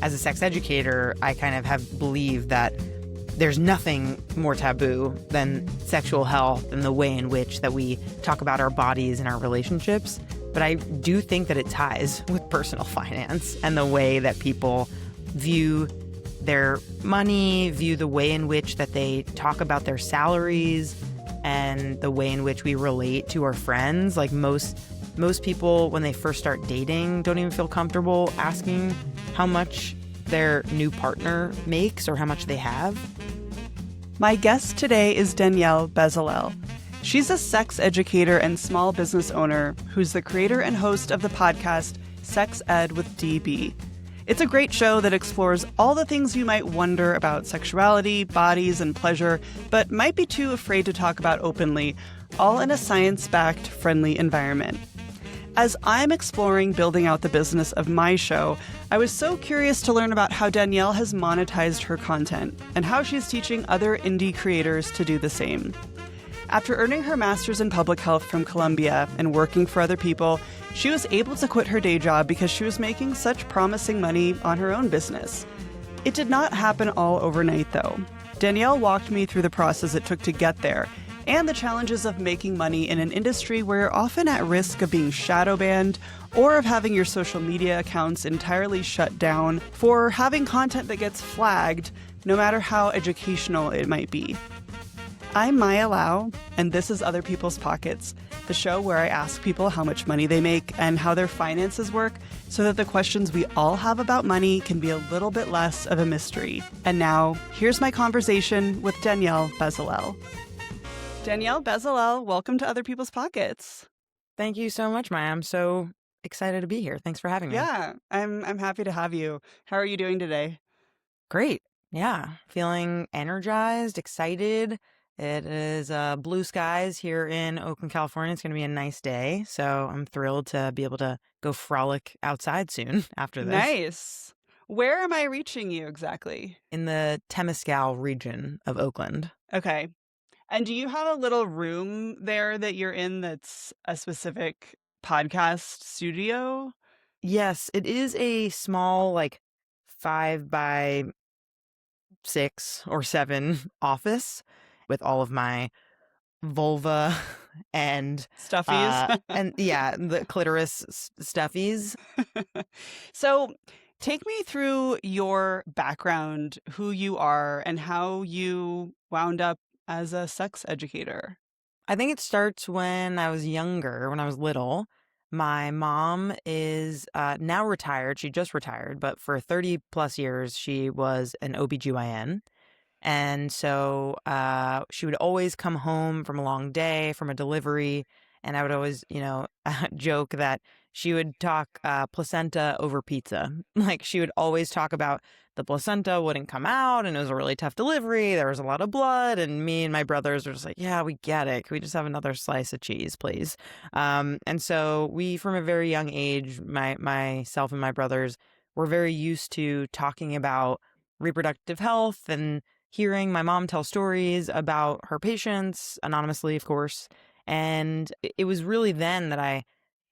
as a sex educator, I kind of have believed that there's nothing more taboo than sexual health and the way in which that we talk about our bodies and our relationships. But I do think that it ties with personal finance and the way that people view their money, view the way in which that they talk about their salaries, and the way in which we relate to our friends. Like most people, when they first start dating, don't even feel comfortable asking how much their new partner makes or how much they have. My guest today is Danielle Bezalel. She's a sex educator and small business owner who's the creator and host of the podcast Sex Ed with DB. It's a great show that explores all the things you might wonder about sexuality, bodies, and pleasure, but might be too afraid to talk about openly, all in a science-backed, friendly environment. As I'm exploring building out the business of my show, I was so curious to learn about how Danielle has monetized her content and how she's teaching other indie creators to do the same. After earning her master's in public health from Columbia and working for other people, she was able to quit her day job because she was making such promising money on her own business. It did not happen all overnight, though. Danielle walked me through the process it took to get there and the challenges of making money in an industry where you're often at risk of being shadow banned or of having your social media accounts entirely shut down for having content that gets flagged, no matter how educational it might be. I'm Maya Lau, and this is Other People's Pockets, the show where I ask people how much money they make and how their finances work so that the questions we all have about money can be a little bit less of a mystery. And now, here's my conversation with Danielle Bezalel. Danielle Bezalel, welcome to Other People's Pockets. Thank you so much, Maya. I'm so excited to be here. Thanks for having me. Yeah, I'm happy to have you. How are you doing today? Great. Yeah. Feeling energized, excited. It is blue skies here in Oakland, California. It's going to be a nice day. So I'm thrilled to be able to go frolic outside soon after this. Nice. Where am I reaching you exactly? In the Temescal region of Oakland. Okay. And do you have a little room there that you're in that's a specific podcast studio? Yes, it is a small, like 5 by 6 or 7 office with all of my vulva and Stuffies. and yeah, the clitoris stuffies. So take me through your background, who you are, and how you wound up as a sex educator. I think it starts when I was younger, when I was little. My mom is now retired. She just retired, but for 30 plus years, she was an OBGYN. And so she would always come home from a long day, from a delivery. And I would always, joke that she would talk placenta over pizza. Like she would always talk about the placenta wouldn't come out and it was a really tough delivery. There was a lot of blood. And me and my brothers were just like, yeah, we get it. Can we just have another slice of cheese, please? And so we, from a very young age, myself and my brothers were very used to talking about reproductive health and hearing my mom tell stories about her patients, anonymously, of course. And it was really then that I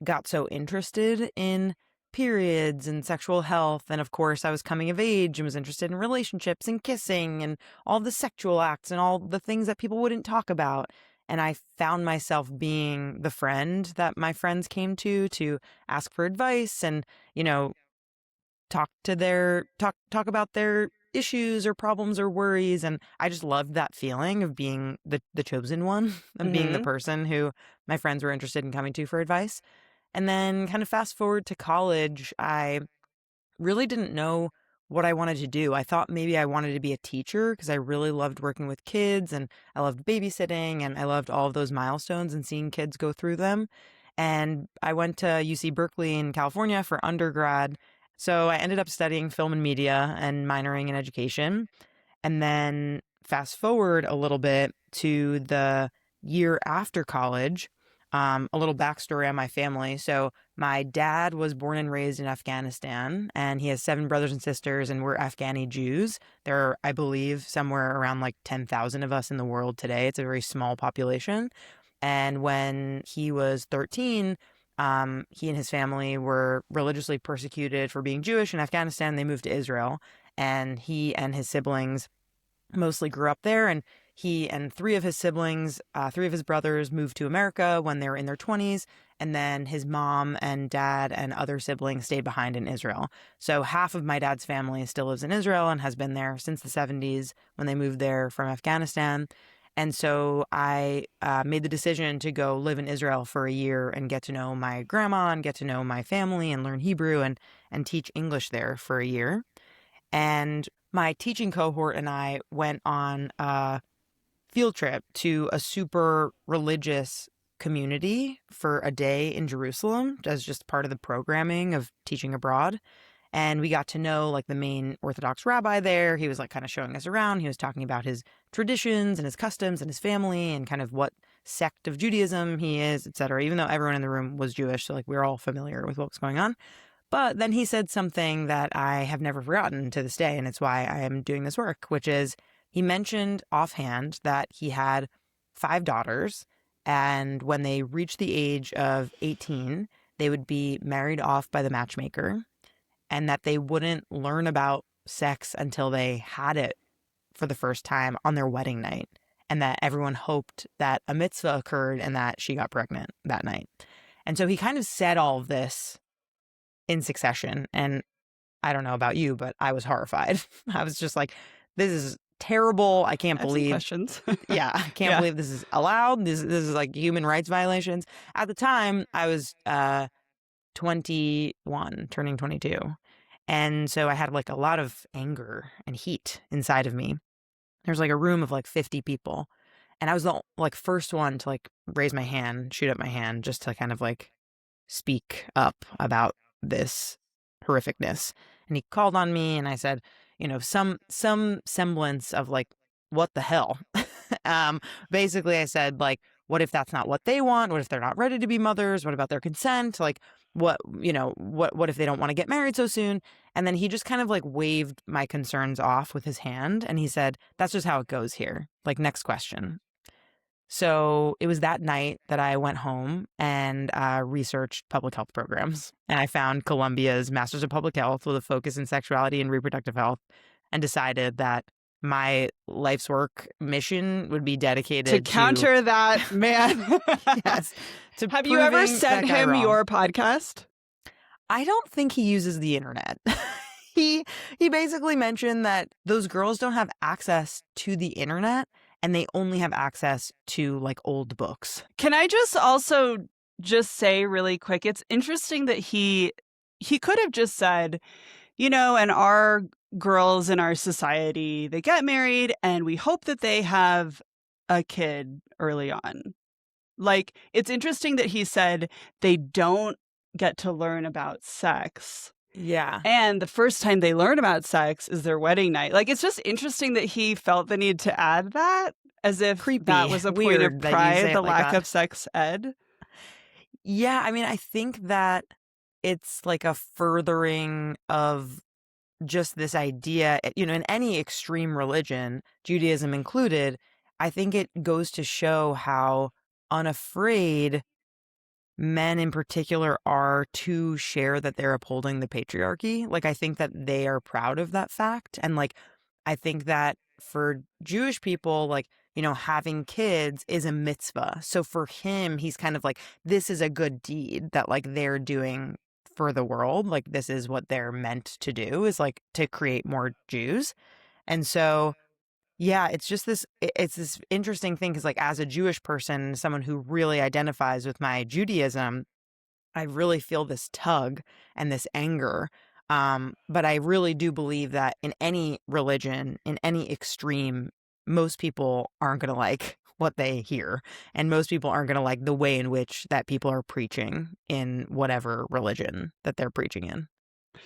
got so interested in periods and sexual health. And of course, I was coming of age and was interested in relationships and kissing and all the sexual acts and all the things that people wouldn't talk about. And I found myself being the friend that my friends came to ask for advice and, talk about their issues or problems or worries. And I just loved that feeling of being the chosen one and being the person who my friends were interested in coming to for advice. And then kind of fast forward to college, I really didn't know what I wanted to do. I thought maybe I wanted to be a teacher because I really loved working with kids and I loved babysitting and I loved all of those milestones and seeing kids go through them. And I went to UC Berkeley in California for undergrad. So I ended up studying film and media and minoring in education. And then fast forward a little bit to the year after college, a little backstory on my family. So my dad was born and raised in Afghanistan, and he has 7 brothers and sisters, and we're Afghani Jews. There are, I believe, somewhere around like 10,000 of us in the world today. It's a very small population. And when he was 13, He and his family were religiously persecuted for being Jewish in Afghanistan. They moved to Israel, and he and his siblings mostly grew up there. And he and three of his siblings, three of his brothers, moved to America when they were in their 20s. And then his mom and dad and other siblings stayed behind in Israel. So half of my dad's family still lives in Israel and has been there since the 70s when they moved there from Afghanistan. And so I made the decision to go live in Israel for a year and get to know my grandma and get to know my family and learn Hebrew and teach English there for a year. And my teaching cohort and I went on a field trip to a super religious community for a day in Jerusalem as just part of the programming of teaching abroad. And we got to know like the main Orthodox rabbi there. He was like kind of showing us around. He was talking about his traditions and his customs and his family and kind of what sect of Judaism he is, et cetera, even though everyone in the room was Jewish. So like we were all familiar with what was going on. But then he said something that I have never forgotten to this day, and it's why I am doing this work, which is he mentioned offhand that he had five daughters, and when they reached the age of 18, they would be married off by the matchmaker, and that they wouldn't learn about sex until they had it for the first time on their wedding night, and that everyone hoped that a mitzvah occurred and that she got pregnant that night. And so he kind of said all of this in succession. And I don't know about you, but I was horrified. I was just like, this is terrible. I can't I have some believe, questions. yeah, I can't Yeah. believe this is allowed. This is like human rights violations. At the time, I was 21, turning 22. And so I had like a lot of anger and heat inside of me. There's like a room of like 50 people. And I was the like first one to like raise my hand, shoot up my hand, just to kind of like speak up about this horrificness. And he called on me and I said, some semblance of like, what the hell? um, Basically I said like, what if that's not what they want? What if they're not ready to be mothers? What about their consent? Like what if they don't want to get married so soon? And then he just kind of like waved my concerns off with his hand and he said, that's just how it goes here. Like, next question. So it was that night that I went home and researched public health programs. And I found Columbia's Masters of Public Health with a focus in sexuality and reproductive health and decided that my life's work mission would be To dedicated to, counter that, man. yes, to Have you ever proving sent that guy him wrong. your podcast? I don't think he uses the internet. he he basically mentioned that those girls don't have access to the internet and they only have access to like old books. Can I just say really quick, it's interesting that he could have just said, and our girls in our society, they get married and we hope that they have a kid early on. Like, it's interesting that he said they don't get to learn about sex. Yeah. And the first time they learn about sex is their wedding night. Like, it's just interesting that he felt the need to add that as if Creepy. that was a point Weird of that you say pride, it the like lack that. of sex ed. Yeah, I mean, I think that it's like a furthering of just this idea, in any extreme religion, Judaism included. I think it goes to show how unafraid men in particular are to share that they're upholding the patriarchy. Like, I think that they are proud of that fact. And like, I think that for Jewish people, like, having kids is a mitzvah. So for him, he's kind of like, this is a good deed that like they're doing for the world. Like, this is what they're meant to do, is like to create more Jews. And so yeah, it's this interesting thing because like as a Jewish person, someone who really identifies with my Judaism, I really feel this tug and this anger. But I really do believe that in any religion, in any extreme, most people aren't going to like what they hear. And most people aren't going to like the way in which that people are preaching in whatever religion that they're preaching in.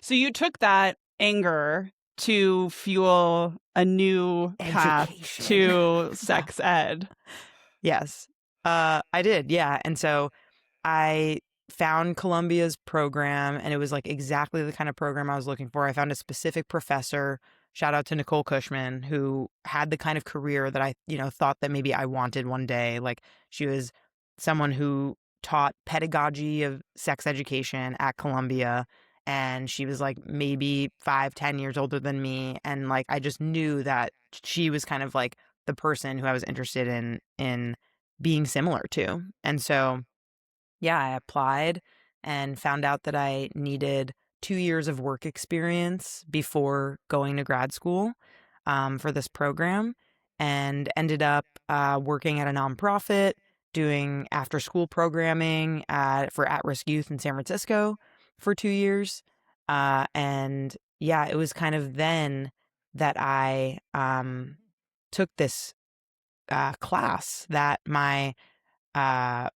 So you took that anger to fuel a new path Education. to sex ed. Yes, I did. Yeah. And so I found Columbia's program and it was like exactly the kind of program I was looking for. I found a specific professor, shout out to Nicole Cushman, who had the kind of career that I, thought that maybe I wanted one day. Like, she was someone who taught pedagogy of sex education at Columbia. And she was like maybe 5, 10 years older than me. And like, I just knew that she was kind of like the person who I was interested in being similar to. And so, yeah, I applied and found out that I needed 2 years of work experience before going to grad school for this program, and ended up working at a nonprofit doing after school programming for at risk youth in San Francisco for 2 years. And yeah, it was kind of then that I took this class that uh,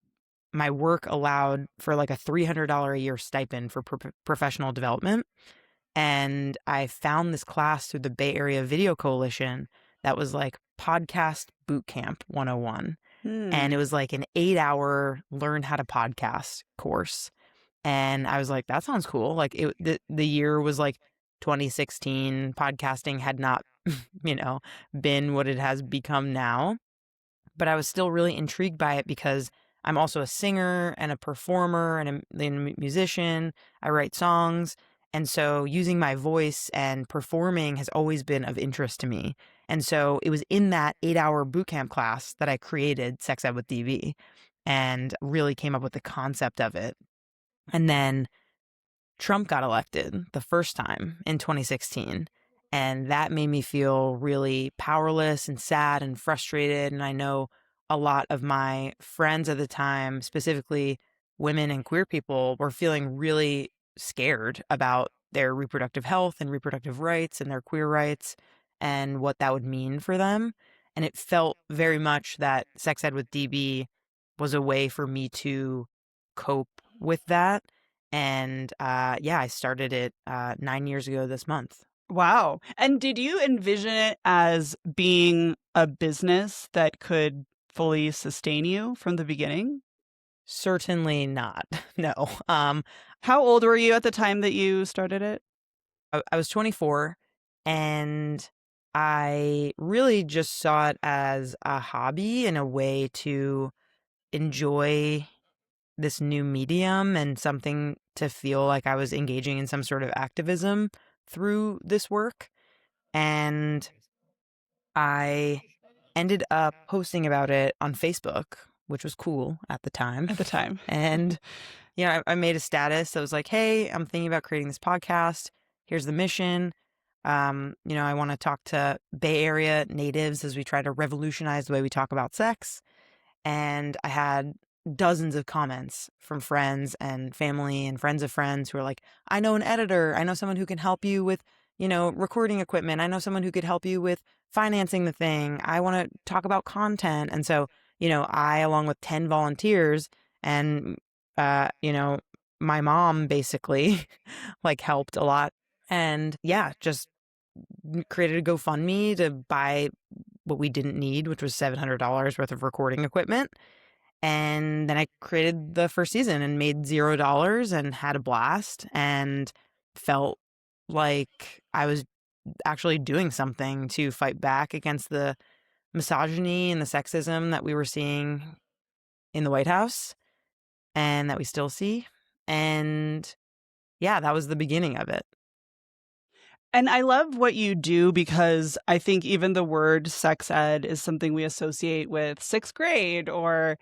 my work allowed for like a $300 a year stipend for professional development. And I found this class through the Bay Area Video Coalition that was like Podcast Boot Camp 101. And Hmm. it was like an 8 hour learn how to podcast course. And I was like, that sounds cool. Like the year was like 2016. Podcasting had not, been what it has become now, but I was still really intrigued by it because I'm also a singer and a performer and a musician. I write songs. And so using my voice and performing has always been of interest to me. And so it was in that 8 hour bootcamp class that I created Sex Ed with DB and really came up with the concept of it. And then Trump got elected the first time in 2016. And that made me feel really powerless and sad and frustrated. And I know a lot of my friends at the time, specifically women and queer people, were feeling really scared about their reproductive health and reproductive rights and their queer rights and what that would mean for them. And it felt very much that Sex Ed with DB was a way for me to cope with that. And yeah, I started it 9 years ago this month. Wow. And did you envision it as being a business that could fully sustain you from the beginning? Certainly not. No. How old were you at the time that you started it? I was 24, and I really just saw it as a hobby and a way to enjoy this new medium and something to feel like I was engaging in some sort of activism through this work. And I ended up posting about it on Facebook, which was cool at the time. At the time. And, I made a status that was like, hey, I'm thinking about creating this podcast. Here's the mission. I want to talk to Bay Area natives as we try to revolutionize the way we talk about sex. And I had dozens of comments from friends and family and friends of friends who are like, I know an editor. I know someone who can help you with, recording equipment. I know someone who could help you with financing the thing. I want to talk about content. And so, I, along with 10 volunteers and, my mom basically like helped a lot. And yeah, just created a GoFundMe to buy what we didn't need, which was $700 worth of recording equipment. And then I created the first season and made $0 and had a blast and felt like I was actually doing something to fight back against the misogyny and the sexism that we were seeing in the White House and that we still see. And yeah, that was the beginning of it. And I love what you do because I think even the word sex ed is something we associate with sixth grade or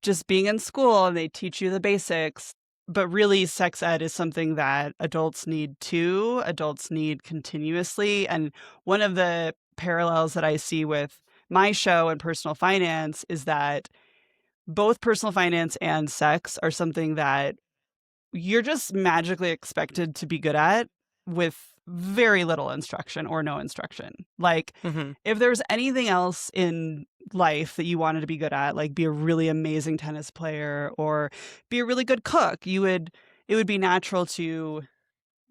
just being in school and they teach you the basics. But really, sex ed is something that adults need too. Adults need continuously. And one of the parallels that I see with my show and personal finance is that both personal finance and sex are something that you're just magically expected to be good at with very little instruction or no instruction. Like, Mm-hmm. if there's anything else in life that you wanted to be good at, like be a really amazing tennis player or be a really good cook, it would be natural to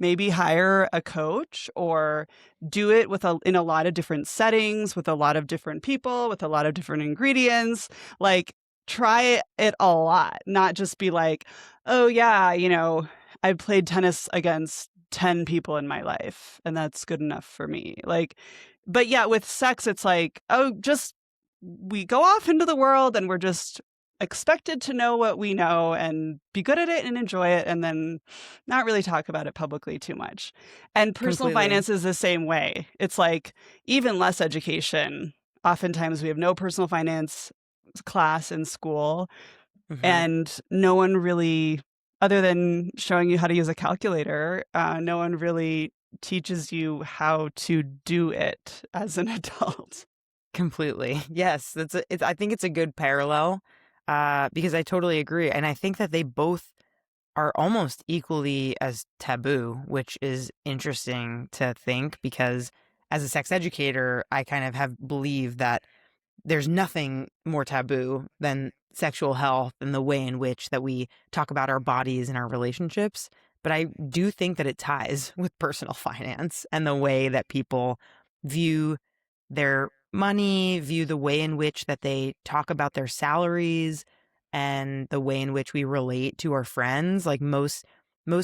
maybe hire a coach or do it in a lot of different settings with a lot of different people with a lot of different ingredients. Like, try it a lot, not just be like, oh yeah, I played tennis against 10 people in my life and that's good enough for me. Like, but yeah, with sex it's like, oh, just we go off into the world and we're just expected to know what we know and be good at it and enjoy it and then not really talk about it publicly too much. And personal Completely. finance is the same way. It's like even less education. Oftentimes we have no personal finance class in school Hmm. and no one really, other than showing you how to use a calculator, no one really teaches you how to do it as an adult. Completely. Yes, I think it's a good parallel, because I totally agree, and I think that they both are almost equally as taboo, which is interesting to think because as a sex educator, I kind of have believed that there's nothing more taboo than sexual health and the way in which that we talk about our bodies and our relationships. But I do think that it ties with personal finance and the way that people view their money, view the way in which that they talk about their salaries and the way in which we relate to our friends. Like most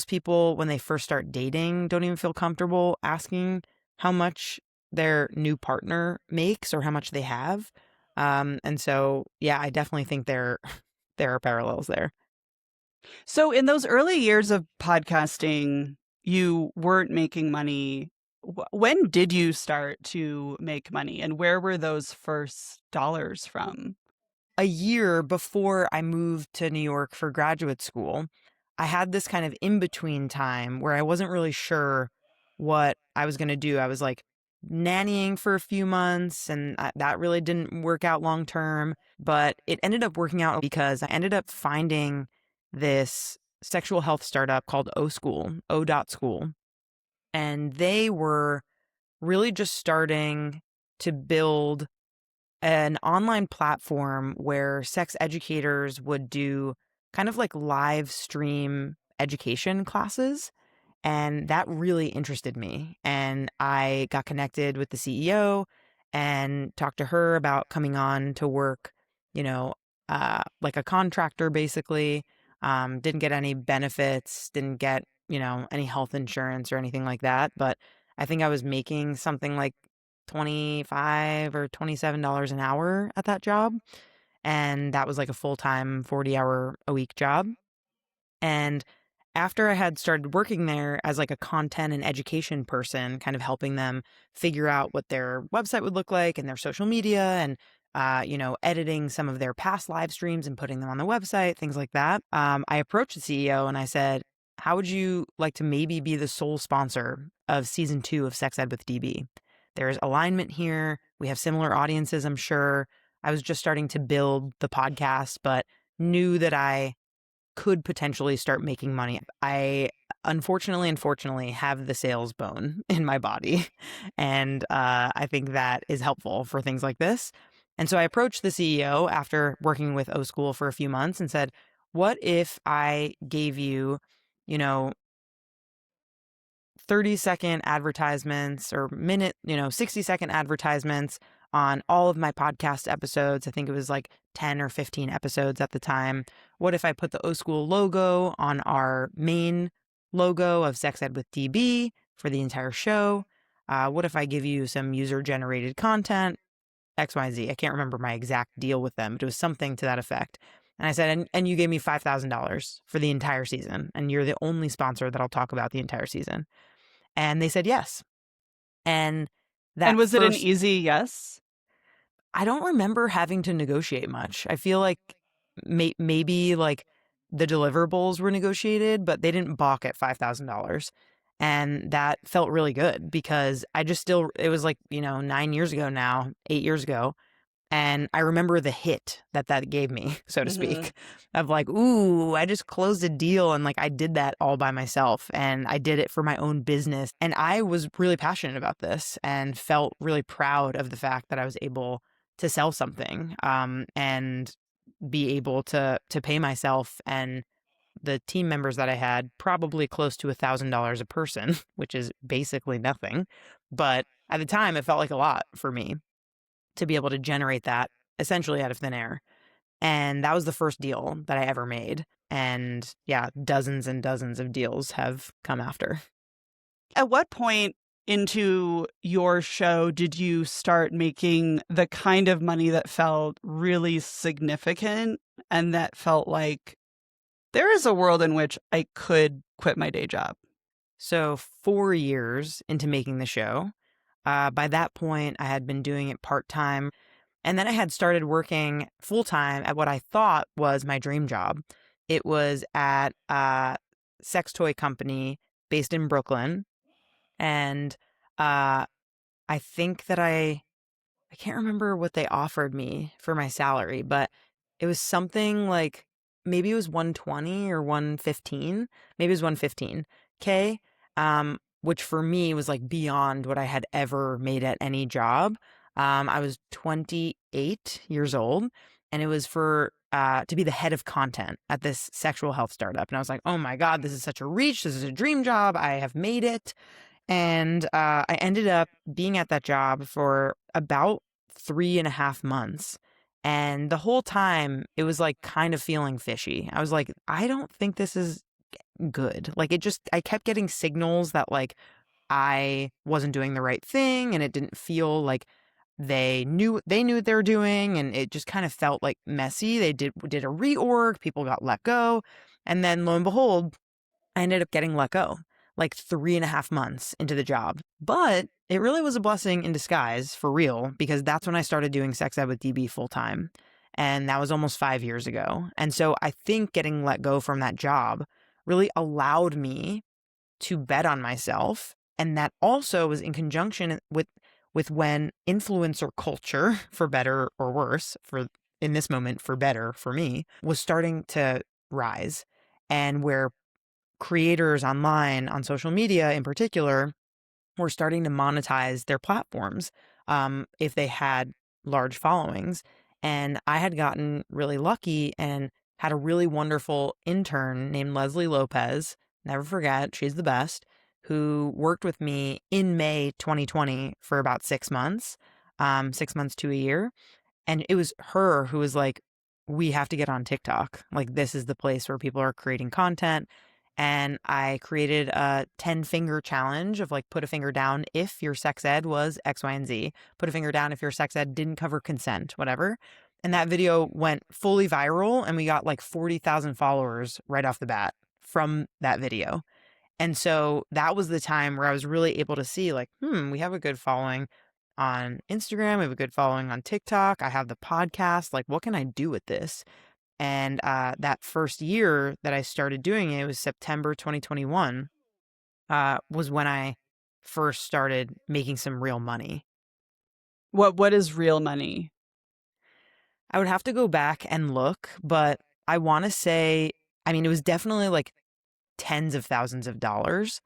people when they first start dating don't even feel comfortable asking how much their new partner makes or how much they have. And so, yeah, I definitely think there are parallels there. So, in those early years of podcasting, you weren't making money. When did you start to make money, and where were those first dollars from? A year before I moved to New York for graduate school, I had this kind of in between time where I wasn't really sure what I was going to do. I was like nannying for a few months, and that really didn't work out long term. But it ended up working out because I ended up finding this sexual health startup called O School, O dot School. And they were really just starting to build an online platform where sex educators would do kind of like live stream education classes. And that really interested me. And I got connected with the CEO and talked to her about coming on to work, you know, like a contractor basically. Didn't get any benefits, didn't get, any health insurance or anything like that. But I think I was making something like 25 or $27 an hour at that job. And that was like a full time 40-hour a week job. And after I had started working there as like a content and education person, kind of helping them figure out what their website would look like and their social media and, editing some of their past live streams and putting them on the website, things like that. I approached the CEO and I said, how would you like to maybe be the sole sponsor of season 2 of Sex Ed with DB? There's alignment here. We have similar audiences, I'm sure. I was just starting to build the podcast, but knew that I could potentially start making money. I unfortunately have the sales bone in my body. And I think that is helpful for things like this. And so I approached the CEO after working with O School for a few months and said, what if I gave you, you know, 30-second advertisements or 60-second advertisements on all of my podcast episodes? I think it was like 10 or 15 episodes at the time. What if I put the O School logo on our main logo of Sex Ed with DB for the entire show? What if I give you some user generated content? XYZ. I can't remember my exact deal with them, but it was something to that effect. And I said, and you gave me $5,000 for the entire season, and you're the only sponsor that I'll talk about the entire season. And they said yes. And And that was it an first, easy yes? I don't remember having to negotiate much. I feel like maybe like the deliverables were negotiated, but they didn't balk at $5,000. And that felt really good because it was like, 9 years ago now, 8 years ago. And I remember the hit that gave me, so to Hmm. speak, of like, ooh, I just closed a deal and like I did that all by myself and I did it for my own business. And I was really passionate about this and felt really proud of the fact that I was able to sell something, and be able to pay myself and the team members that I had probably close to $1,000 a person, which is basically nothing. But at the time, it felt like a lot for me to be able to generate that essentially out of thin air. And that was the first deal that I ever made. And yeah, dozens and dozens of deals have come after. At what point into your show did you start making the kind of money that felt really significant and that felt like there is a world in which I could quit my day job? So 4 years into making the show, by that point, I had been doing it part-time. And then I had started working full-time at what I thought was my dream job. It was at a sex toy company based in Brooklyn. And uh, I think that I can't remember what they offered me for my salary, but it was something like maybe it was 120 or 115. Maybe it was 115K, which for me was like beyond what I had ever made at any job. I was 28 years old, and it was for to be the head of content at this sexual health startup. And I was like, oh my God, this is such a reach. This is a dream job. I have made it. And I ended up being at that job for about 3.5 months. And the whole time, it was like kind of feeling fishy. I was like, I don't think this is good. Like, I kept getting signals that like I wasn't doing the right thing, and it didn't feel like they knew what they were doing, and it just kind of felt like messy. They did a reorg, people got let go, and then lo and behold, I ended up getting let go like 3.5 months into the job. But it really was a blessing in disguise for real, because that's when I started doing sex ed with DB full time. And that was almost 5 years ago. And so I think getting let go from that job really allowed me to bet on myself. And that also was in conjunction with when influencer culture, for better or worse, for in this moment, for better for me, was starting to rise. And where creators online on social media in particular were starting to monetize their platforms if they had large followings. And I had gotten really lucky and had a really wonderful intern named Leslie Lopez. Never forget, she's the best, who worked with me in May 2020 for about 6 months, 6 months to a year. And it was her who was like, we have to get on TikTok. Like, this is the place where people are creating content. And I created a 10-finger challenge of like, put a finger down if your sex ed was X, Y, and Z. Put a finger down if your sex ed didn't cover consent, whatever. And that video went fully viral, and we got like 40,000 followers right off the bat from that video. And so that was the time where I was really able to see like, we have a good following on Instagram. We have a good following on TikTok. I have the podcast. Like, what can I do with this? And that first year that I started doing it was September 2021, was when I first started making some real money. What is real money? I would have to go back and look, but I want to say, I mean, it was definitely like tens of thousands of dollars.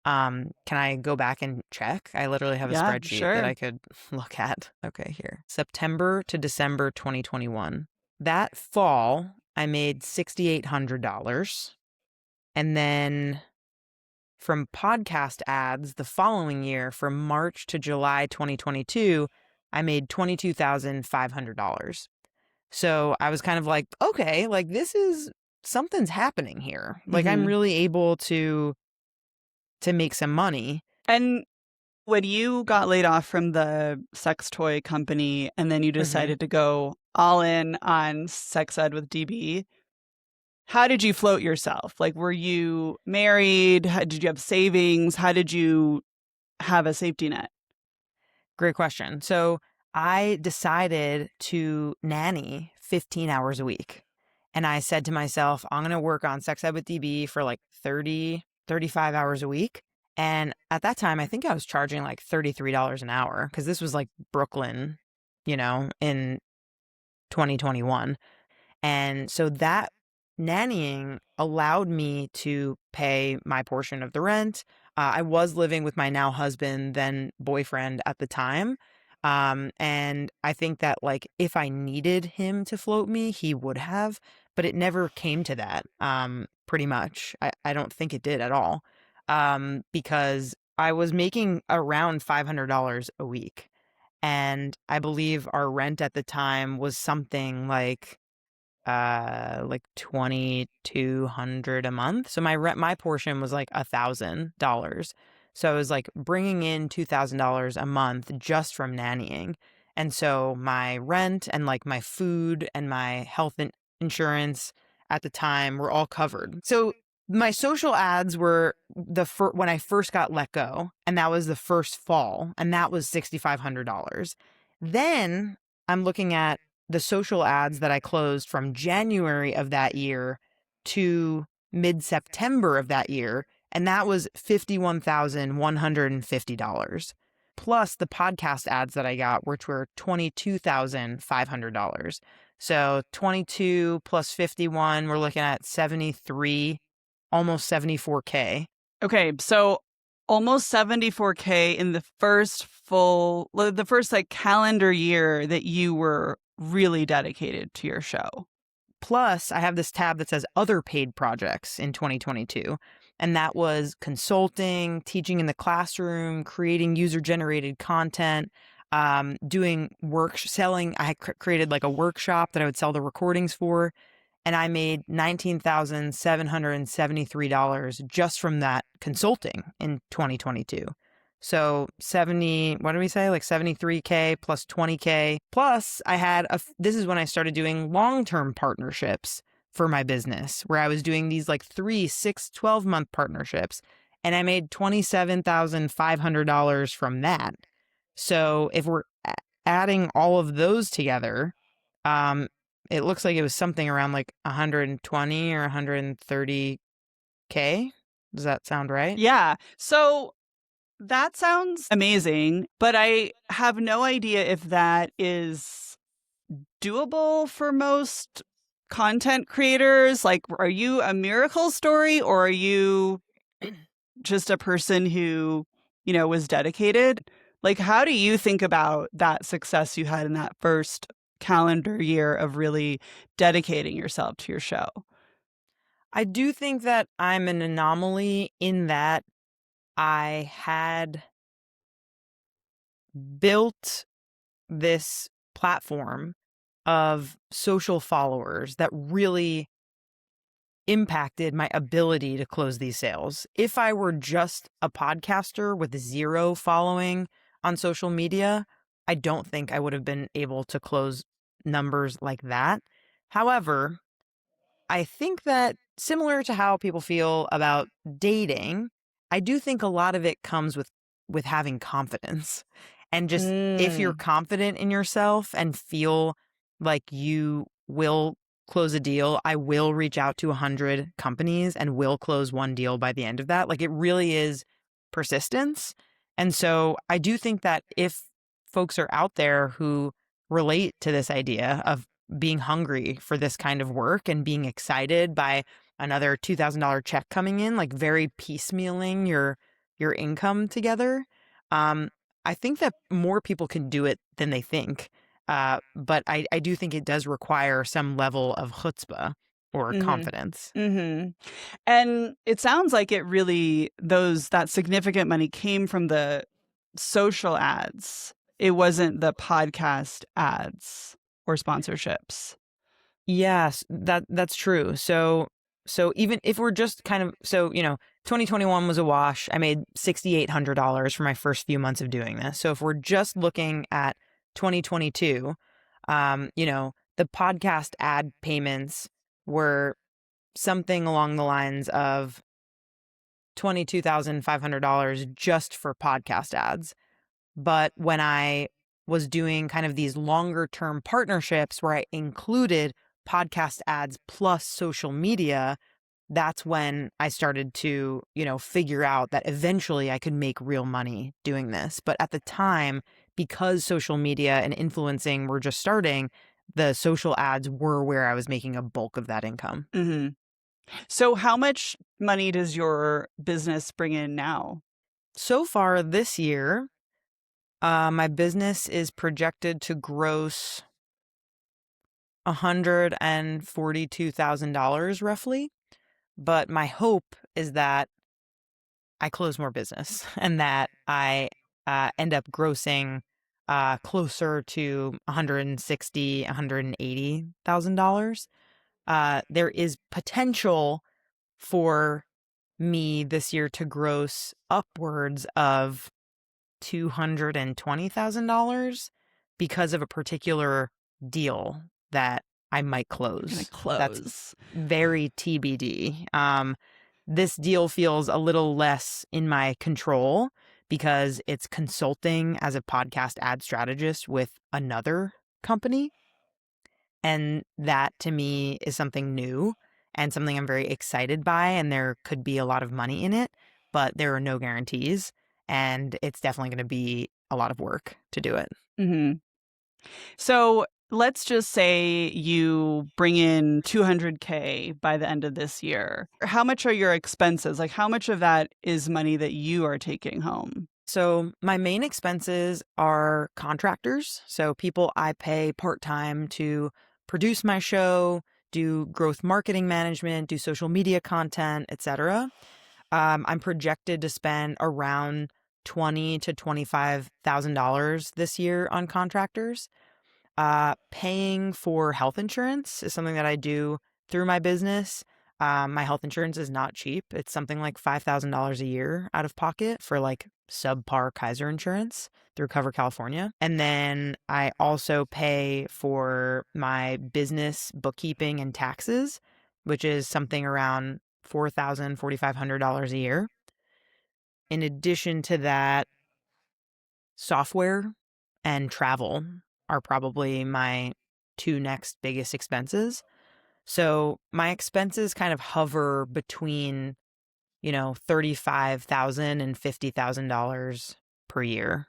Can I go back and check? I literally have a Yeah, spreadsheet that sure. I could look at. Okay, here. September to December 2021. That fall, I made $6,800. And then from podcast ads the following year, from March to July 2022, I made $22,500. So I was kind of like, okay, like something's happening here. Like, I'm Hmm. really able to make some money. And when you got laid off from the sex toy company and then you Mhm. decided to go all in on sex ed with DB, how did you float yourself? Like, were you married? Did you have savings? How did you have a safety net? Great question. So I decided to nanny 15 hours a week. And I said to myself, I'm going to work on sex ed with DB for like 30, 35 hours a week. And at that time, I think I was charging like $33 an hour, because this was like Brooklyn, in 2021. And so that nannying allowed me to pay my portion of the rent. I was living with my now husband, then boyfriend at the time. And I think that like if I needed him to float me, he would have, but it never came to that. Pretty much. I don't think it did at all. Because I was making around $500 a week. And I believe our rent at the time was something like 2,200 a month. So my portion was like $1,000. So I was like bringing in $2,000 a month just from nannying. And so my rent and like my food and my insurance at the time were all covered. So my social ads were when I first got let go, and that was the first fall, and that was $6,500. Then I'm looking at the social ads that I closed from January of that year to mid September of that year, and that was $51,150. Plus the podcast ads that I got, which were $22,500. So 22 plus 51, we're looking at 73, almost 74K. Okay, so almost 74K in the first like calendar year that you were really dedicated to your show. Plus, I have this tab that says other paid projects in 2022. And that was consulting, teaching in the classroom, creating user generated content, doing selling. I had created like a workshop that I would sell the recordings for. And I made $19,773 just from that consulting in 2022. So 70, what did we say? Like 73K plus 20K. Plus I had this is when I started doing long-term partnerships for my business, where I was doing these like 3, 6, 12-month partnerships. And I made $27,500 from that. So if we're adding all of those together, it looks like it was something around like 120 or 130K. Does that sound right? Yeah. So that sounds amazing, but I have no idea if that is doable for most content creators. Like, are you a miracle story, or are you just a person who, was dedicated? Like, how do you think about that success you had in that first calendar year of really dedicating yourself to your show? I do think that I'm an anomaly in that I had built this platform of social followers that really impacted my ability to close these sales. If I were just a podcaster with zero following on social media, I don't think I would have been able to close numbers like that. However, I think that similar to how people feel about dating, I do think a lot of it comes with having confidence. And just if you're confident in yourself and feel like you will close a deal, I will reach out to 100 companies and will close one deal by the end of that. Like, it really is persistence. And so I do think that if folks are out there who relate to this idea of being hungry for this kind of work and being excited by another $2,000 check coming in, like very piecemealing your income together, I think that more people can do it than they think. But I do think it does require some level of chutzpah or confidence. Mm-hmm. And it sounds like it really, that significant money came from the social ads. It wasn't the podcast ads or sponsorships. Yes, that's true. So even if we're just kind of 2021 was a wash. I made $6,800 for my first few months of doing this. So if we're just looking at 2022, the podcast ad payments were something along the lines of $22,500 just for podcast ads. But when I was doing kind of these longer term partnerships where I included podcast ads plus social media, that's when I started to, figure out that eventually I could make real money doing this. But at the time, because social media and influencing were just starting, the social ads were where I was making a bulk of that income. Mm-hmm. So how much money does your business bring in now? So far this year, my business is projected to gross $142,000 roughly. But my hope is that I close more business and that I end up grossing closer to $160,000, $180,000. There is potential for me this year to gross upwards of $220,000 because of a particular deal that I might Gonna close. That's close. very TBD. This deal feels a little less in my control because it's consulting as a podcast ad strategist with another company. And that to me is something new and something I'm very excited by. And there could be a lot of money in it, but there are no guarantees. And it's definitely going to be a lot of work to do it. Hmm. So let's just say you bring in 200K by the end of this year. How much are your expenses? Like, how much of that is money that you are taking home? So my main expenses are contractors. So people I pay part-time to produce my show, do growth marketing management, do social media content, etc. I'm projected to spend around $20,000 to $25,000 this year on contractors. Paying for health insurance is something that I do through my business. My health insurance is not cheap. It's something like $5,000 a year out of pocket for like subpar Kaiser insurance through Cover California. And then I also pay for my business bookkeeping and taxes, which is something around $4,000, $4,500 a year. In addition to that, software and travel are probably my two next biggest expenses. So my expenses kind of hover between, $35,000 and $50,000 per year,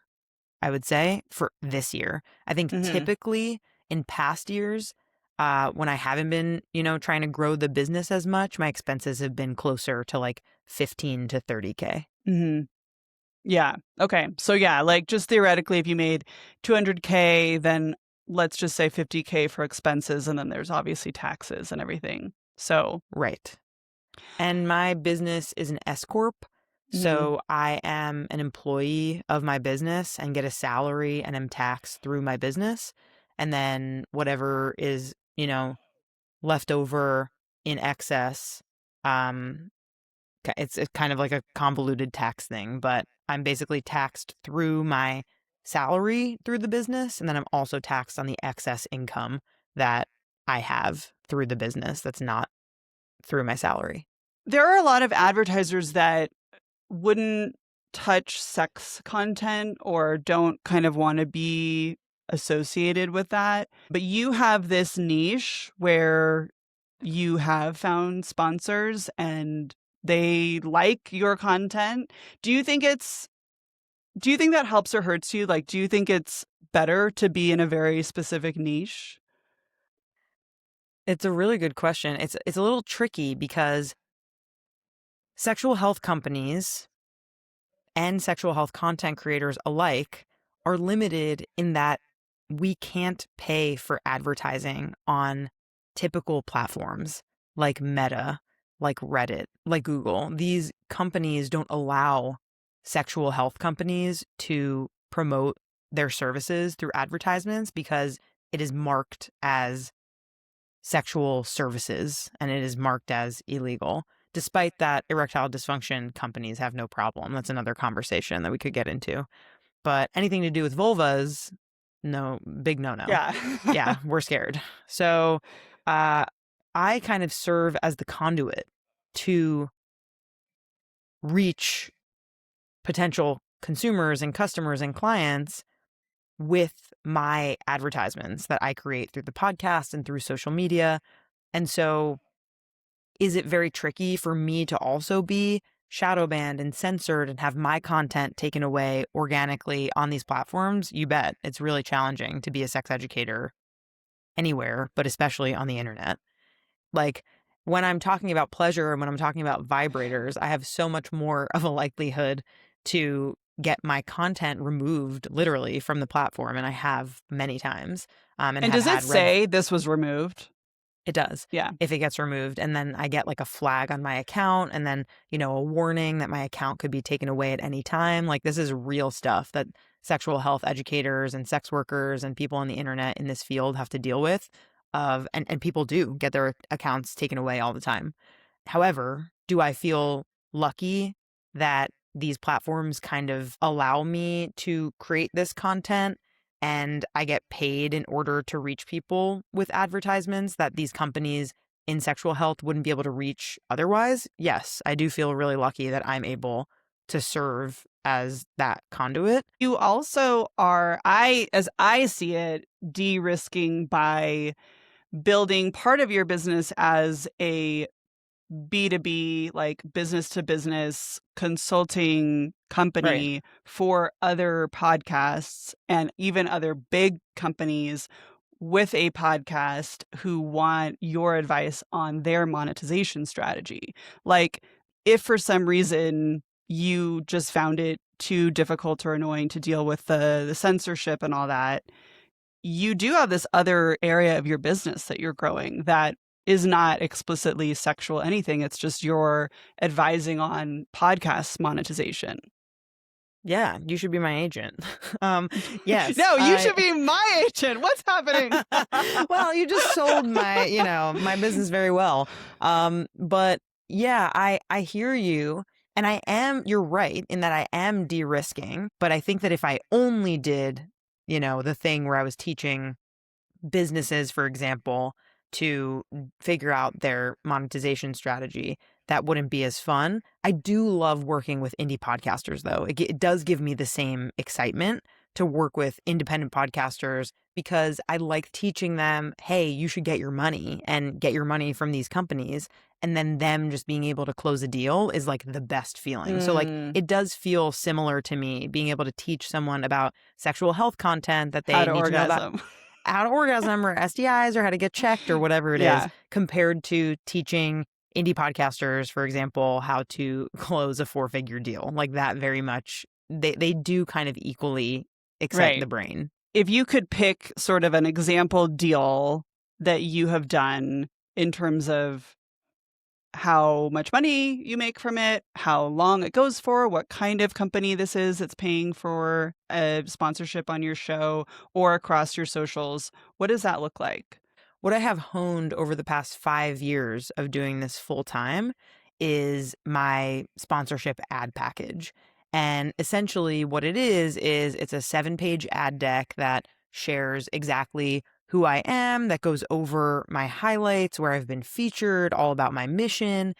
I would say, for this year. I think Hmm. typically in past years, when I haven't been, trying to grow the business as much, my expenses have been closer to like 15 to 30K. Hmm. Yeah. Okay. So yeah, like just theoretically, if you made 200K, then let's just say 50K for expenses, and then there's obviously taxes and everything. So, Right. And my business is an S corp. mhm. So I am an employee of my business and get a salary and am taxed through my business. And then whatever is, left over in excess, um, it's kind of like a convoluted tax thing, but I'm basically taxed through my salary through the business. And then I'm also taxed on the excess income that I have through the business that's not through my salary. There are a lot of advertisers that wouldn't touch sex content or don't kind of want to be associated with that. But you have this niche where you have found sponsors and they like your content. Do you think it's do you think that helps or hurts you? Like, do you think it's better to be in a very specific niche? It's a really good question. It's a little tricky because sexual health companies and sexual health content creators alike are limited in that we can't pay for advertising on typical platforms like Meta, like Reddit, like Google. These companies don't allow sexual health companies to promote their services through advertisements because it is marked as sexual services and it is marked as illegal. Despite that, erectile dysfunction companies have no problem. That's another conversation that we could get into. But anything to do with vulvas, no, big no no. Yeah. Yeah, we're scared. So uh, I kind of serve as the conduit to reach potential consumers and customers and clients with my advertisements that I create through the podcast and through social media. And so is it very tricky for me to also be shadow banned and censored and have my content taken away organically on these platforms? You bet. It's really challenging to be a sex educator anywhere, but especially on the internet. Like when I'm talking about pleasure and when I'm talking about vibrators, I have so much more of a likelihood to get my content removed literally from the platform. And I have many times and And have does it had red. say this was removed? It does. Yeah. If it gets removed and then I get like a flag on my account and then, a warning that my account could be taken away at any time. Like this is real stuff that sexual health educators and sex workers and people on the internet in this field have to deal with and people do get their accounts taken away all the time. However, do I feel lucky that these platforms kind of allow me to create this content and I get paid in order to reach people with advertisements that these companies in sexual health wouldn't be able to reach otherwise. Yes, I do feel really lucky that I'm able to serve as that conduit. You also are, as I see it, de-risking by building part of your business as a B2B, like business to business consulting Right. company for other podcasts and even other big companies with a podcast who want your advice on their monetization strategy. Like, if for some reason you just found it too difficult or annoying to deal with the censorship and all that, you do have this other area of your business that you're growing that is not explicitly sexual anything. It's just you're advising on podcast monetization. Yeah, you should be my agent. Yes, No, you I should be my agent. What's happening? well, you just sold my, my business very well. But yeah, I hear you. And you're right in that I am de-risking, but I think that if I only did, the thing where I was teaching businesses, for example, to figure out their monetization strategy, that wouldn't be as fun. I do love working with indie podcasters, though. It does give me the same excitement to work with independent podcasters because I like teaching them, hey, you should get your money and get your money from these companies. And then them just being able to close a deal is like the best feeling. So, like, Mm, it does feel similar to me being able to teach someone about sexual health content that how they to need to know about orgasm. how to orgasm or STIs or how to get checked or whatever it is, Yeah, compared to teaching indie podcasters, for example, how to close a 4-figure deal. Like that very much, they do kind of equally excite the right. brain. If you could pick sort of an example deal that you have done in terms of how much money you make from it, how long it goes for, what kind of company this is that's paying for a sponsorship on your show or across your socials. What does that look like? What I have honed over the past 5 years of doing this full time is my sponsorship ad package. And essentially, what it is it's a 7-page ad deck that shares exactly who I am, that goes over my highlights, where I've been featured, all about my mission.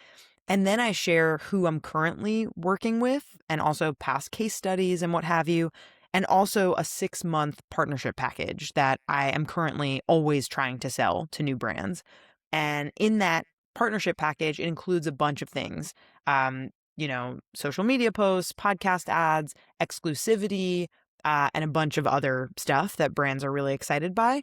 And then I share who I'm currently working with and also past case studies and what have you. And also a 6-month partnership package that I am currently always trying to sell to new brands. And in that partnership package, it includes a bunch of things. Social media posts, podcast ads, exclusivity, and a bunch of other stuff that brands are really excited by.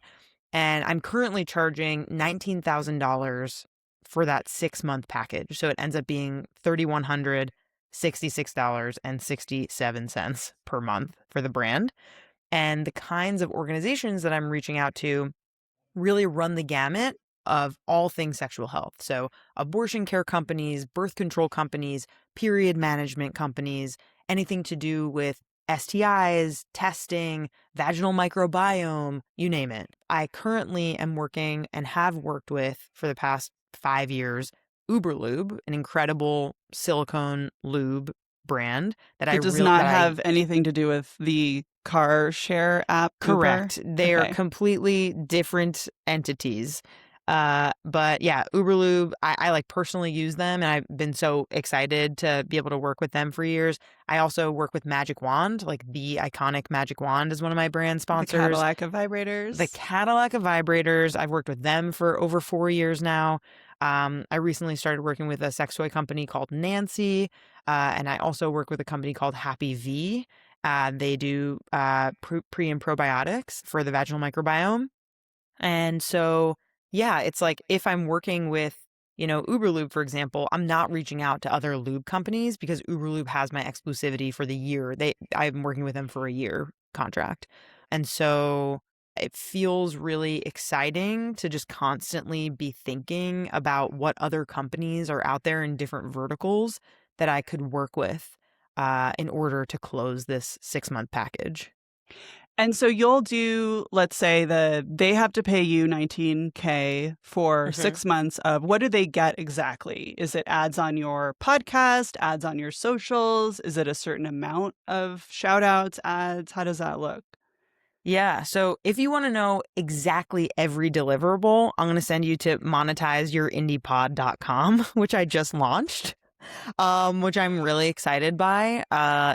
And I'm currently charging $19,000 for that 6-month package. So it ends up being $3,166.67 per month for the brand. And the kinds of organizations that I'm reaching out to really run the gamut of all things sexual health. So, abortion care companies, birth control companies, period management companies, anything to do with STIs, testing, vaginal microbiome, you name it. I currently am working and have worked with for the past 5 years Uberlube, an incredible silicone lube brand that I That does real not that I have anything to do with the car share app Uber. Correct. They are Okay. completely different entities. But yeah, Uberlube, I like personally use them and I've been so excited to be able to work with them for years. I also work with Magic Wand, like the iconic Magic Wand is one of my brand The sponsors. Cadillac of The vibrators. Cadillac of vibrators, I've worked with them for over 4 years now. I recently started working with a sex toy company called Nancy, and I also work with a company called Happy V. They do pre and probiotics for the vaginal microbiome. And so, yeah, it's like if I'm working with, Uberlube, for example, I'm not reaching out to other lube companies because Uberlube has my exclusivity for the year. I've been working with them for a year contract. And so it feels really exciting to just constantly be thinking about what other companies are out there in different verticals that I could work with in order to close this 6-month package. And so you'll do, let's say they have to pay you 19K for Hmm. 6 months of what do they get exactly? Is it ads on your podcast, ads on your socials? Is it a certain amount of shout outs, ads? How does that look? Yeah. So if you want to know exactly every deliverable, I'm going to send you to monetizeyourindiepod.com, which I just launched, which I'm really excited by.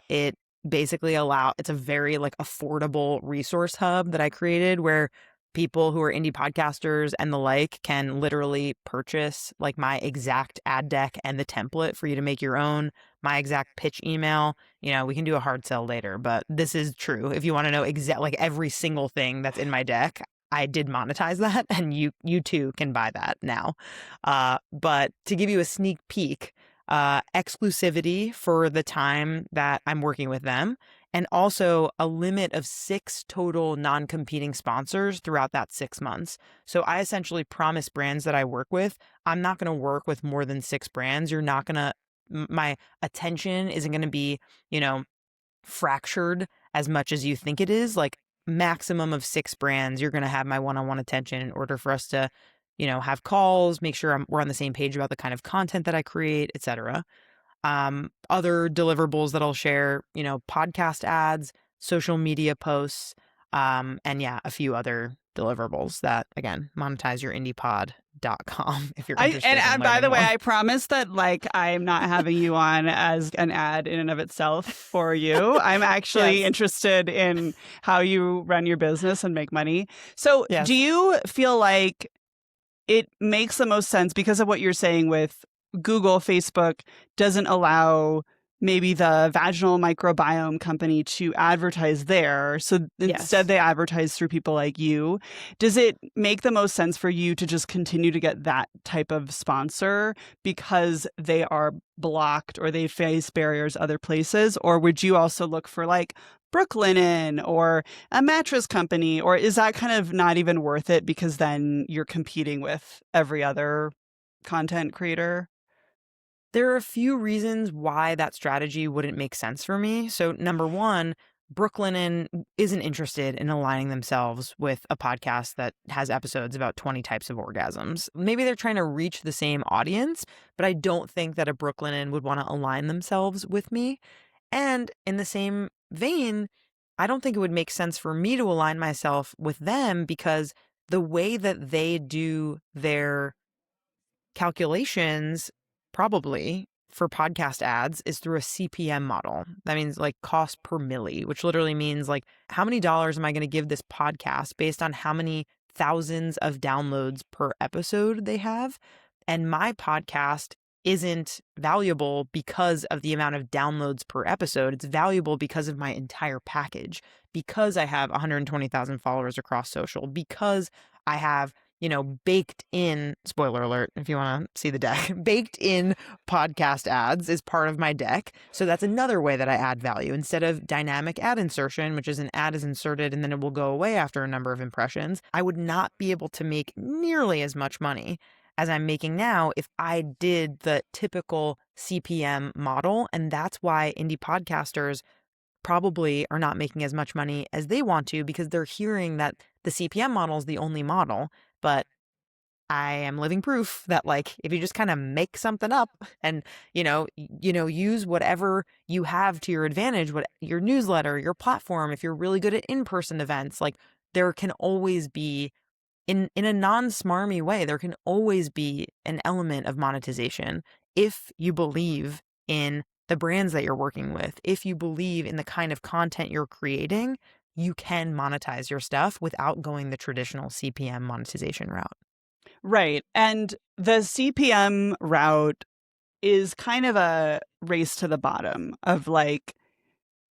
It basically it's a very like affordable resource hub that I created where people who are indie podcasters and the like can literally purchase like my exact ad deck and the template for you to make your own, my exact pitch email. We can do a hard sell later, but this is true. If you want to know like every single thing that's in my deck, I did monetize that, and you too can buy that now. But to give you a sneak peek, exclusivity for the time that I'm working with them, and also a limit of 6 total non-competing sponsors throughout that 6 months. So I essentially promise brands that I work with, I'm not going to work with more than 6 brands. You're not going to, my attention isn't going to be, you know, fractured as much as you think it is. Like maximum of 6 brands, you're going to have my one-on-one attention in order for us to, have calls, make sure we're on the same page about the kind of content that I create, etc. Other deliverables that I'll share, podcast ads, social media posts, and yeah, a few other deliverables that, again, monetizeyourindiepod.com if you're interested in And by learning the way, more. I promise that like I'm not having you on as an ad in and of itself for you. I'm actually Yes. interested in how you run your business and make money. So, do Yes. you feel like it makes the most sense because of what you're saying with Google, Facebook doesn't allow maybe the vaginal microbiome company to advertise there. So instead, Yes. they advertise through people like you. Does it make the most sense for you to just continue to get that type of sponsor because they are blocked or they face barriers other places? Or would you also look for like Brooklinen or a mattress company, or is that kind of not even worth it because then you're competing with every other content creator? There are a few reasons why that strategy wouldn't make sense for me. So, number one, Brooklinen isn't interested in aligning themselves with a podcast that has episodes about 20 types of orgasms. Maybe they're trying to reach the same audience, but I don't think that a Brooklinen would want to align themselves with me. And in the same vein, I don't think it would make sense for me to align myself with them because the way that they do their calculations probably for podcast ads is through a CPM model. That means like cost per milli, which literally means like how many dollars am I going to give this podcast based on how many thousands of downloads per episode they have. And my podcast isn't valuable because of the amount of downloads per episode. It's valuable because of my entire package, because I have 120,000 followers across social, because I have baked in, spoiler alert, if you want to see the deck, baked in podcast ads is part of my deck. So that's another way that I add value. Instead of dynamic ad insertion, which is an ad is inserted and then it will go away after a number of impressions, I would not be able to make nearly as much money as I'm making now if I did the typical CPM model. And that's why indie podcasters probably are not making as much money as they want to because they're hearing that the CPM model is the only model. But I am living proof that like if you just kind of make something up and use whatever you have to your advantage, what your newsletter, your platform, if you're really good at in-person events, like there can always be in a non-smarmy way, there can always be an element of monetization if you believe in the brands that you're working with, if you believe in the kind of content you're creating, you can monetize your stuff without going the traditional CPM monetization route. Right. And the CPM route is kind of a race to the bottom of like,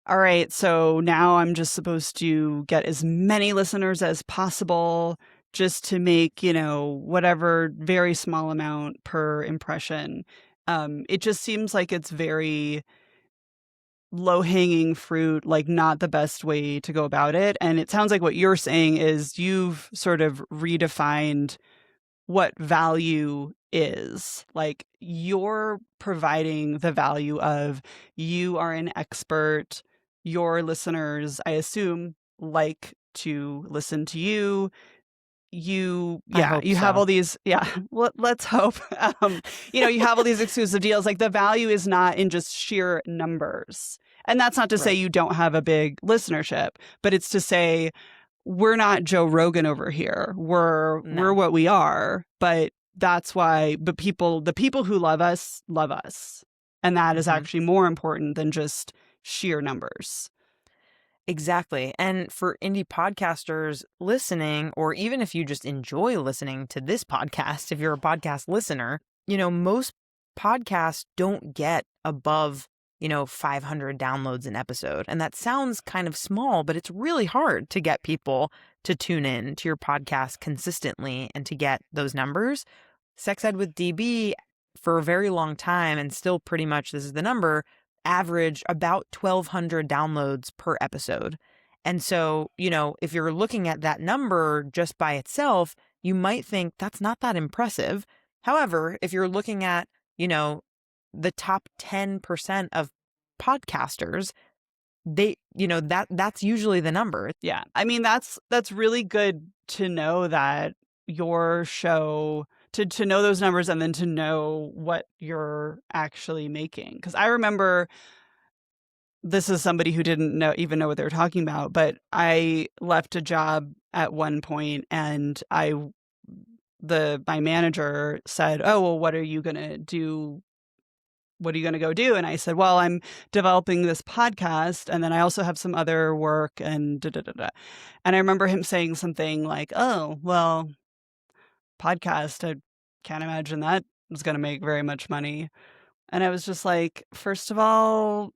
all right, so now I'm just supposed to get as many listeners as possible just to make, whatever very small amount per impression. It just seems like it's very low hanging fruit, like not the best way to go about it. And it sounds like what you're saying is you've sort of redefined what value is. Like you're providing the value of you are an expert, your listeners, I assume, like to listen to you. I hope You have all so. these, let's hope. You have all these exclusive deals. Like, the value is not in just sheer numbers. And that's not to say Right. you don't have a big listenership, but it's to say we're not Joe Rogan over here. We're No. what we are, but that's why the people who love us. And that is Hmm. actually more important than just sheer numbers. Exactly. And for indie podcasters listening, or even if you just enjoy listening to this podcast, if you're a podcast listener, most podcasts don't get above, 500 downloads an episode. And that sounds kind of small, but it's really hard to get people to tune in to your podcast consistently and to get those numbers. Sex Ed with DB for a very long time, and still pretty much this is the number, average about 1,200 downloads per episode. And so, if you're looking at that number just by itself, you might think that's not that impressive. However, if you're looking at, you know, the top 10% of podcasters, that's usually the number. Yeah. I mean, that's really good to know that your show to know those numbers and then to know what you're actually making. Because I remember, this is somebody who didn't even know what they were talking about, but I left a job at one point, and my manager said, "Oh, well, what are you going to do? What are you going to go do?" And I said, "Well, I'm developing this podcast, and then I also have some other work, and da da da da." And I remember him saying something like, "Oh, well, podcast, I can't imagine that is going to make very much money." And I was just like, first of all,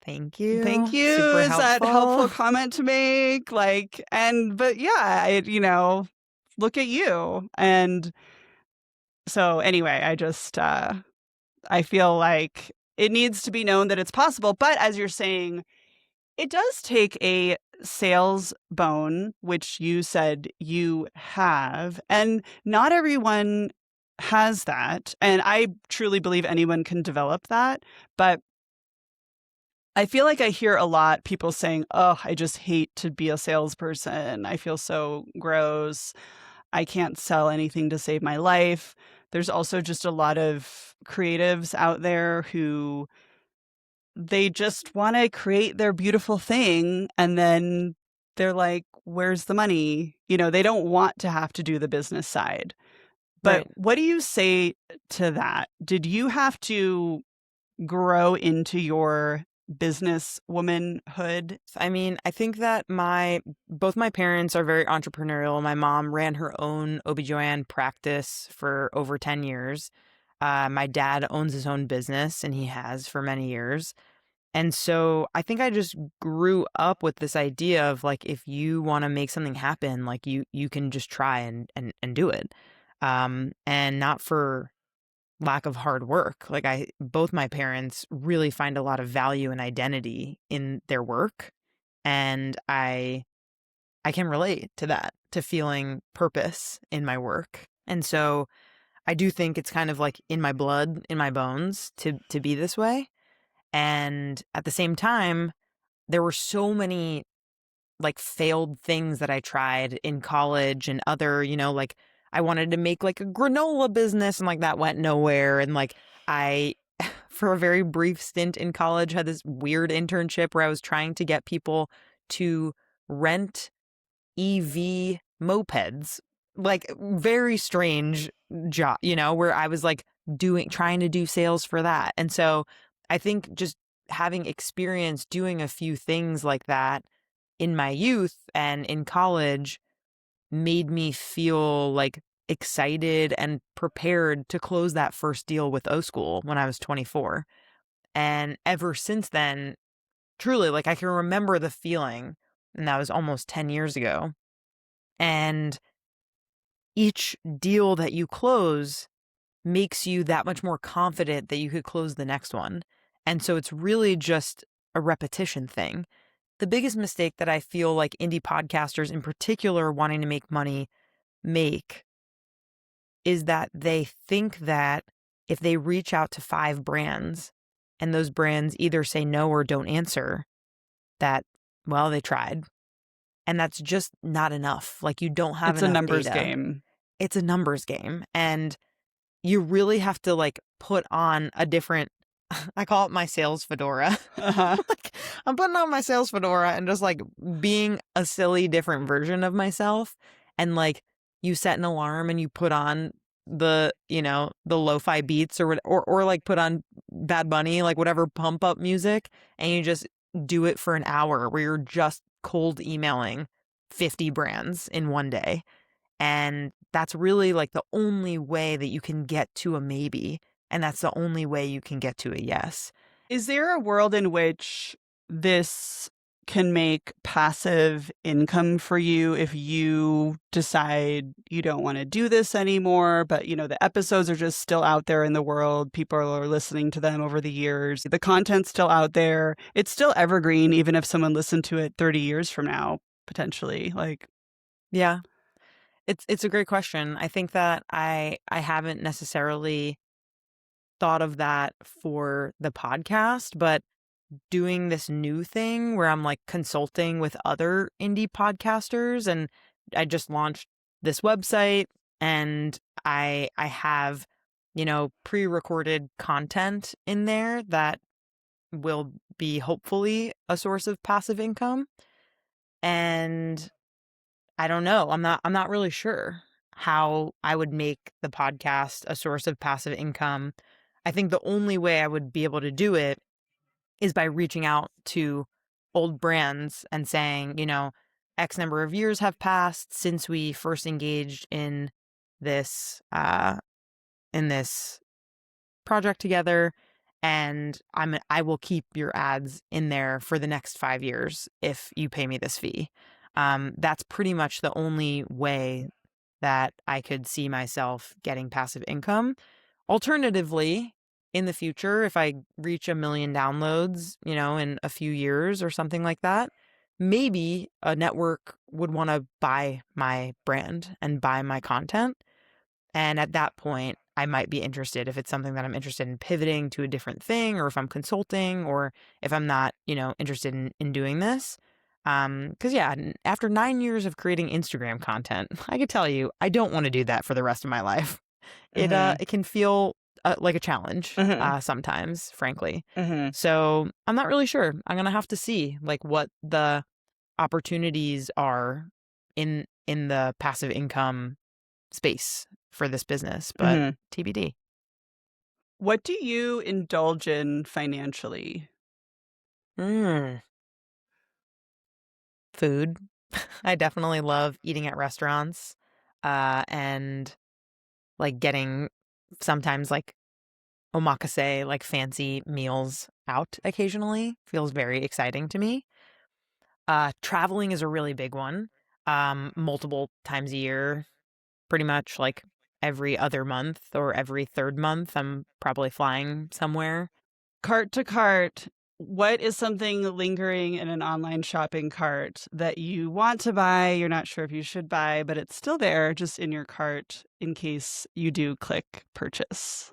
Thank thank you. you. Super Is that a helpful. helpful comment to make? Like, but yeah, look at you. And so anyway, I feel like it needs to be known that it's possible. But as you're saying, it does take a sales bone, which you said you have, and not everyone has that. And I truly believe anyone can develop that. But I feel like I hear a lot people saying, "Oh, I just hate to be a salesperson. I feel so gross. I can't sell anything to save my life." There's also just a lot of creatives out there who they just want to create their beautiful thing, and then they're like, "Where's the money?" They don't want to have to do the business side. But Right. what do you say to that? Did you have to grow into your business womanhood? I mean, I think that both my parents are very entrepreneurial. My mom ran her own OBGYN practice for over 10 years. My dad owns his own business, and he has for many years. And so I think I just grew up with this idea of, like, if you want to make something happen, like, you can just try and do it. And not for lack of hard work. Like, both my parents really find a lot of value and identity in their work. And I can relate to that, to feeling purpose in my work. And so I do think it's kind of like in my blood, in my bones to be this way. And at the same time, there were so many, like, failed things that I tried in college and other, like, I wanted to make, like, a granola business, and, like, that went nowhere. And, like, I, for a very brief stint in college, had this weird internship where I was trying to get people to rent EV mopeds, like, very strange job, where I was, like, trying to do sales for that. And so I think just having experience doing a few things like that in my youth and in college made me feel, like, excited and prepared to close that first deal with O School when I was 24. And ever since then, truly, like, I can remember the feeling, and that was almost 10 years ago. And each deal that you close makes you that much more confident that you could close the next one. And so it's really just a repetition thing. The biggest mistake that I feel like indie podcasters in particular wanting to make money make is that they think that if they reach out to 5 brands and those brands either say no or don't answer, that, well, they tried. And that's just not enough. Like, you don't have It's a enough numbers data. game. It's a numbers game. And you really have to like put on a different, I call it my sales fedora. Uh-huh. Like, I'm putting on my sales fedora and just like being a silly different version of myself. And like, you set an alarm and you put on the lo-fi beats or like put on Bad Bunny, like whatever pump up music, and you just do it for an hour where you're just cold emailing 50 brands in one day. And that's really like the only way that you can get to a maybe. And that's the only way you can get to a yes. Is there a world in which this can make passive income for you if you decide you don't want to do this anymore, but the episodes are just still out there in the world. People are listening to them over the years. The content's still out there. It's still evergreen, even if someone listened to it 30 years from now, potentially. Like, Yeah. It's a great question. I think that I haven't necessarily thought of that for the podcast, but doing this new thing where I'm like consulting with other indie podcasters, and I just launched this website, and I have, pre-recorded content in there that will be hopefully a source of passive income. And I don't know. I'm not really sure how I would make the podcast a source of passive income. I think the only way I would be able to do it is by reaching out to old brands and saying, X number of years have passed since we first engaged this in this project together, and I will keep your ads in there for the next 5 years if you pay me this fee. That's pretty much the only way that I could see myself getting passive income. Alternatively, in the future, if I reach 1 million downloads, in a few years or something like that, maybe a network would want to buy my brand and buy my content. And at that point, I might be interested if it's something that I'm interested in pivoting to a different thing, or if I'm consulting, or if I'm not, interested in doing this. Because yeah, after 9 years of creating Instagram content, I could tell you, I don't want to do that for the rest of my life. mm-hmm, It can feel like a challenge mm-hmm, sometimes, frankly. mm-hmm, So I'm not really sure. I'm gonna have to see like what the opportunities are in the passive income space for this business, but mm-hmm. TBD. What do you indulge in financially? Mm, food. I definitely love eating at restaurants, and like getting sometimes like omakase, like fancy meals out occasionally. Feels very exciting to me. Traveling is a really big one. Multiple times a year, pretty much like every other month or every third month, I'm probably flying somewhere. Cart to cart, what is something lingering in an online shopping cart that you want to buy? You're not sure if you should buy, but it's still there just in your cart in case you do click purchase.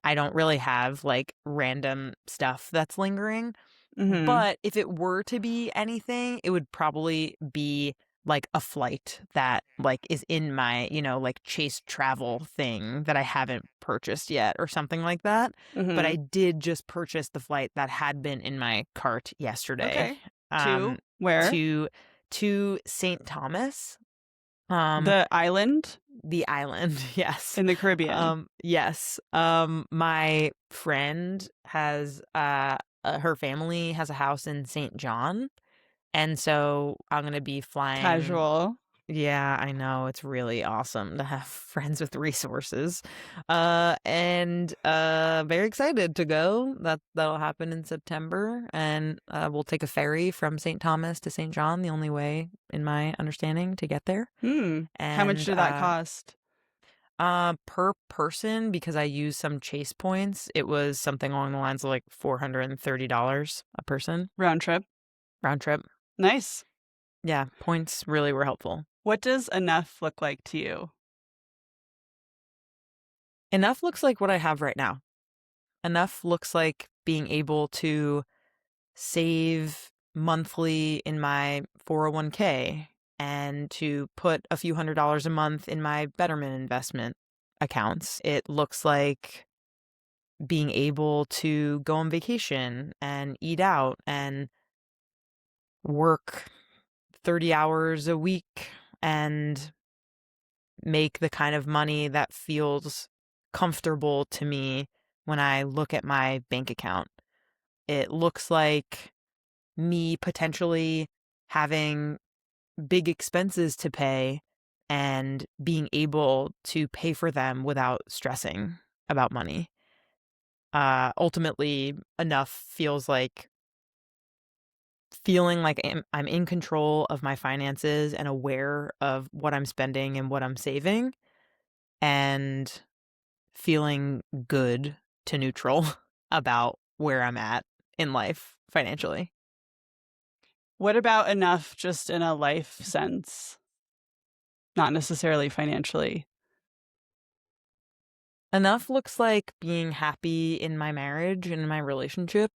I don't really have like random stuff that's lingering. Mm-hmm. But if it were to be anything, it would probably be like a flight that like is in my, like Chase travel thing that I haven't purchased yet or something like that. But I Mm-hmm. did just purchase the flight that had been in my cart yesterday, Okay. um Two, where? to St. Thomas, um The island the island. Yes. in the Caribbean. Yes. My friend has her family has a house in St. John, and so I'm gonna be flying. Casual. Yeah, I know, it's really awesome to have friends with resources, and very excited to go. That'll happen in September, and we'll take a ferry from St. Thomas to St. John, the only way, in my understanding, to get there. How much And did that cost? per person, because I used some Chase points, it was something along the lines of like $430 a person Round trip. round trip. Nice. Yeah, points really were helpful. What does enough look like to you? Enough looks like what I have right now. Enough looks like being able to save monthly in my 401k and to put a few $100s a month in my Betterment investment accounts. It looks like being able to go on vacation and eat out and work 30 hours a week and make the kind of money that feels comfortable to me when I look at my bank account. It looks like me potentially having big expenses to pay and being able to pay for them without stressing about money. Ultimately, enough feels like feeling like I'm in control of my finances and aware of what I'm spending and what I'm saving, and feeling good to neutral about where I'm at in life financially. What about enough just in a life sense, not necessarily financially? Enough looks like being happy in my marriage and in my relationship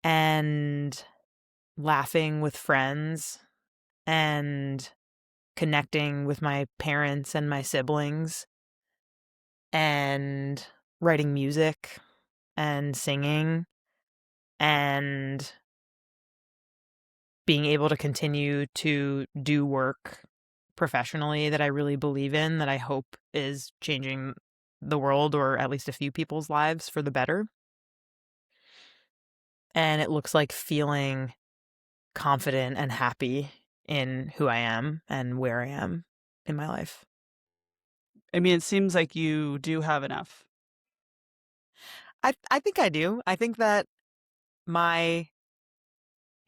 and laughing with friends and connecting with my parents and my siblings and writing music and singing and being able to continue to do work professionally that I really believe in, that I hope is changing the world or at least a few people's lives for the better. And it looks like feeling confident and happy in who I am and where I am in my life. I mean, it seems like you do have enough. I think I do. I think that my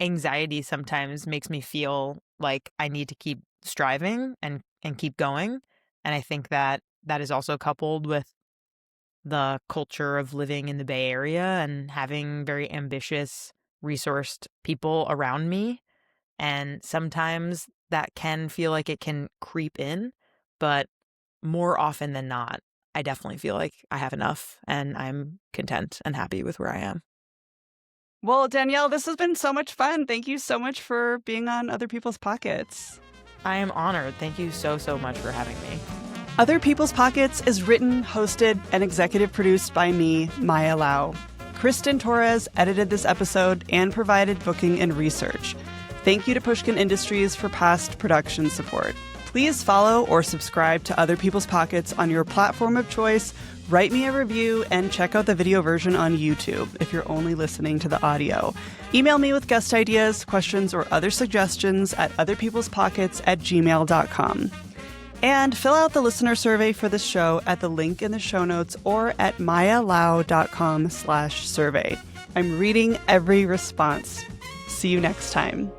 anxiety sometimes makes me feel like I need to keep striving and keep going. And I think that that is also coupled with the culture of living in the Bay Area and having very ambitious, resourced people around me. And sometimes that can feel like it can creep in, but more often than not, I definitely feel like I have enough and I'm content and happy with where I am. Well, Danielle, this has been so much fun. Thank you so much for being on Other People's Pockets. I am honored. Thank you so, so much for having me. Other People's Pockets is written, hosted, and executive produced by me, Maya Lau. Kristen Torres edited this episode and provided booking and research. Thank you to Pushkin Industries for past production support. Please follow or subscribe to Other People's Pockets on your platform of choice, write me a review, and check out the video version on YouTube if you're only listening to the audio. Email me with guest ideas, questions, or other suggestions at otherpeoplespockets@gmail.com. And fill out the listener survey for this show at the link in the show notes or at mayalau.com/survey. I'm reading every response. See you next time.